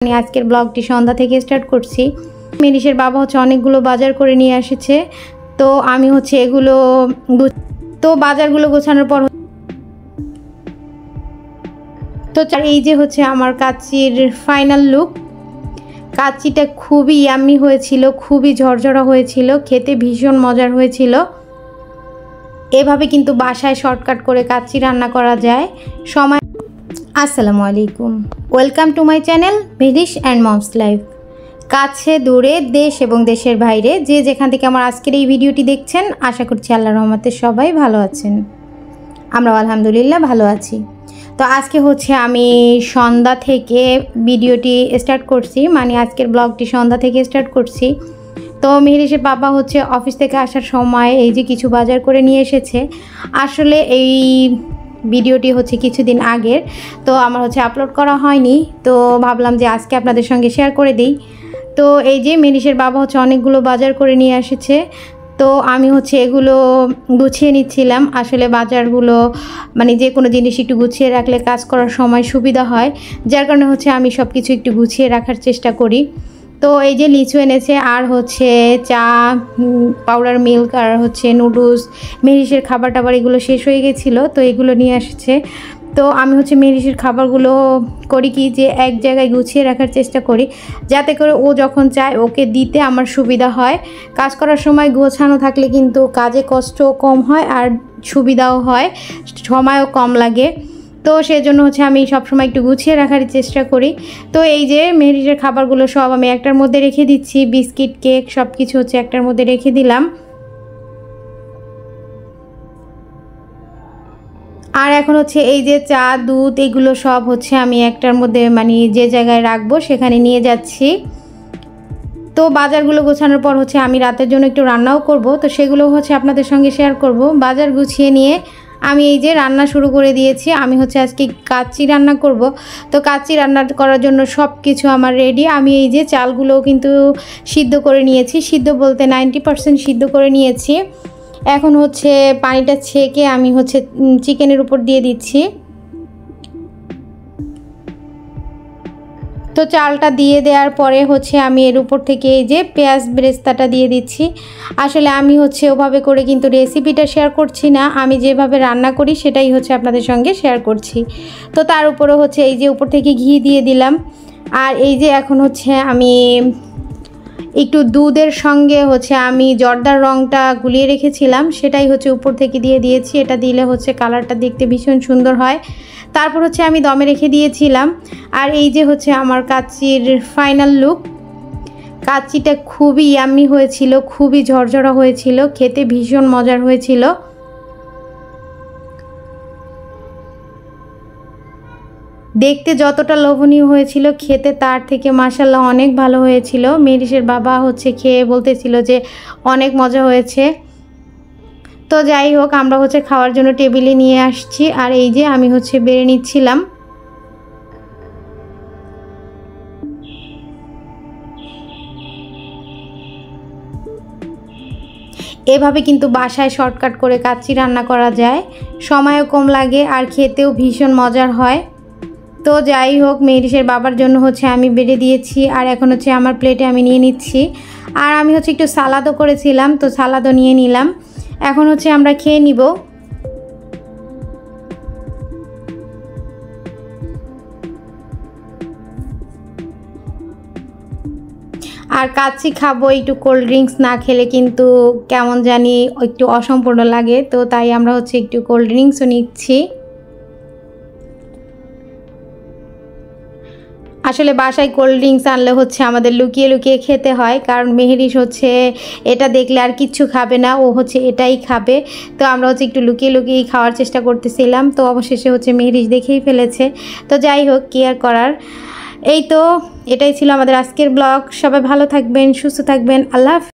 আমি আজকের ব্লগটি সন্ধ্যা থেকে স্টার্ট করছি। মেরিসের বাবা হচ্ছে অনেকগুলো বাজার করে নিয়ে এসেছে, তো আমি হচ্ছে এগুলো বাজারগুলো গোছানোর পর তো এই যে হচ্ছে আমার কাচ্চির ফাইনাল লুক। কাচ্চিটা খুবই ইয়াম্মি হয়েছিল, খুবই ঝরঝরা হয়েছিল, খেতে ভীষণ মজার হয়েছিল। এভাবে কিন্তু বাসায় শর্টকাট করে কাচ্চি রান্না করা যায় সময়। আসসালামু আলাইকুম, welcome to my channel Mary's and moms life. কাছে দূরে, দেশ এবং দেশের বাইরে যে যেখান থেকে আমার আজকের এই ভিডিওটি দেখছেন, আশা করছি আল্লাহর রহমতে সবাই ভালো আছেন। আমরা আলহামদুলিল্লাহ ভালো আছি। তো আজকে হচ্ছে আমি সন্ধ্যা থেকে ভিডিওটি স্টার্ট করছি, মানে আজকের ব্লগটি সন্ধ্যা থেকে স্টার্ট করছি। তো মেহেরিসের বাবা হচ্ছে অফিস থেকে আসার সময় এই যে কিছু বাজার করে নিয়ে এসেছে। আসলে এই ভিডিওটি হচ্ছে কিছুদিন আগের, তো আমার হচ্ছে আপলোড করা হয়নি, তো ভাবলাম যে আজকে আপনাদের সঙ্গে শেয়ার করে দিই। তো এই যে মেহেরিসের বাবা হচ্ছে অনেকগুলো বাজার করে নিয়ে এসেছে, তো আমি হচ্ছে এগুলো গুছিয়ে নিচ্ছিলাম। আসলে বাজারগুলো মানে যে কোনো জিনিস একটু গুছিয়ে রাখলে কাজ করার সময় সুবিধা হয়, যার কারণে হচ্ছে আমি সব কিছু একটু গুছিয়ে রাখার চেষ্টা করি। তো এই যে লিচু এনেছে, আর হচ্ছে চা, পাউডার মিল্ক, আর হচ্ছে নুডলস। মেরিসের খাবার টাবার এগুলো শেষ হয়ে গেছিলো, তো এগুলো নিয়ে এসেছে। তো আমি হচ্ছে মেরিসের খাবারগুলো করি কি যে এক জায়গায় গুছিয়ে রাখার চেষ্টা করি, যাতে করে ও যখন চায় ওকে দিতে আমার সুবিধা হয়। কাজ করার সময় গোছানো থাকলে কিন্তু কাজে কষ্টও কম হয় আর সুবিধাও হয়, সময়ও কম লাগে। তো সেজন্য হচ্ছে আমি সবসময় একটু গুছিয়ে রাখার চেষ্টা করি। তো এই যে মেরিসের খাবারগুলো সব আমি একটার মধ্যে রেখে দিচ্ছি, বিস্কিট, কেক সব কিছু হচ্ছে একটার মধ্যে রেখে দিলাম। আর এখন হচ্ছে এই যে চা, দুধ এগুলো সব হচ্ছে আমি একটার মধ্যে মানে যে জায়গায় রাখবো সেখানে নিয়ে যাচ্ছি। তো বাজারগুলো গোছানোর পর হচ্ছে আমি রাতের জন্য একটু রান্নাও করব, তো সেগুলো হচ্ছে আপনাদের সঙ্গে শেয়ার করব। বাজার গুছিয়ে নিয়ে আমি এই যে রান্না শুরু করে দিয়েছি। আমি হচ্ছে আজকে কাচ্চি রান্না করব, তো কাচ্চি রান্না করার জন্য সব কিছু আমার রেডি। আমি এই যে চালগুলোও কিন্তু সিদ্ধ করে নিয়েছি, সিদ্ধ বলতে 90% সিদ্ধ করে নিয়েছি। এখন হচ্ছে পানিটা ছেঁকে আমি হচ্ছে চিকেনের উপর দিয়ে দিচ্ছি। তো চালটা দিয়ে দেওয়ার পরে হচ্ছে আমি এর উপর থেকে এই যে পেঁয়াজ বেরেস্তাটা দিয়ে দিচ্ছি। আসলে আমি হচ্ছে ওভাবে করে কিন্তু রেসিপিটা শেয়ার করছি না, আমি যেভাবে রান্না করি সেটাই হচ্ছে আপনাদের সঙ্গে শেয়ার করছি। তো তার উপরে হচ্ছে এই যে উপর থেকে ঘি দিয়ে দিলাম। আর এই যে এখন হচ্ছে আমি একটু দুধের সঙ্গে হচ্ছে আমি জর্দার রঙটা গুলিয়ে রেখেছিলাম, সেটাই হচ্ছে উপর থেকে দিয়ে দিয়েছি। এটা দিলে হচ্ছে কালারটা দেখতে ভীষণ সুন্দর হয়। তারপর হচ্ছে আমি দমে রেখে দিয়েছিলাম। আর এই যে হচ্ছে আমার কাচ্চির ফাইনাল লুক। কাচ্চিটা খুবই ইয়াম্মি হয়েছিল, খুবই ঝরঝরা হয়েছিল, খেতে ভীষণ মজার হয়েছিল। দেখতে যতটা লোভনীয় হয়েছিল, খেতে তার থেকে মাশাআল্লাহ অনেক ভালো হয়েছিল। মেরিসের বাবা হচ্ছে খেয়ে বলতেছিল যে অনেক মজা হয়েছে। তো যাই হোক, আমরা হচ্ছে খাওয়ার জন্য টেবিলে নিয়ে আসছি। আর এই যে আমি হচ্ছে বেড়ে নিচ্ছিলাম। এভাবে কিন্তু বাসায় শর্টকাট করে কাচ্চি রান্না করা যায়, সময়ও কম লাগে আর খেতেও ভীষণ মজার হয়। তো যাই হোক, মেরিসের বাবার জন্য হচ্ছে আমি বেড়ে দিয়েছি, আর এখন হচ্ছে আমার প্লেটে আমি নিয়ে নিচ্ছি। আর আমি হচ্ছে একটু সালাদও করেছিলাম, তো সালাদও নিয়ে নিলাম। এখন হচ্ছে আমরা খেয়ে নিব। আর কাচ্চি খাবো, একটু কোল্ড ড্রিঙ্কস না খেলে কিন্তু কেমন জানি একটু অসম্পূর্ণ লাগে, তো তাই আমরা হচ্ছে একটু কোল্ড ড্রিঙ্কসও নিচ্ছি। আসলে বাসায় কোল্ড ড্রিঙ্কস আনলে হচ্ছে আমাদের লুকিয়ে লুকিয়ে খেতে হয়, কারণ মেহেরিস হচ্ছে এটা দেখলে আর কিচ্ছু খাবে না, ও হচ্ছে এটাই খাবে। তো আমরা হচ্ছে একটু লুকিয়ে লুকিয়ে খাওয়ার চেষ্টা করতেছিলাম, তো অবশেষে হচ্ছে মেহেরিস দেখেই ফেলেছে। তো যাই হোক, কি আর করার। এই তো এটাই ছিল আমাদের আজকের ব্লগ। সবাই ভালো থাকবেন, সুস্থ থাকবেন। আল্লাহ হাফেজ।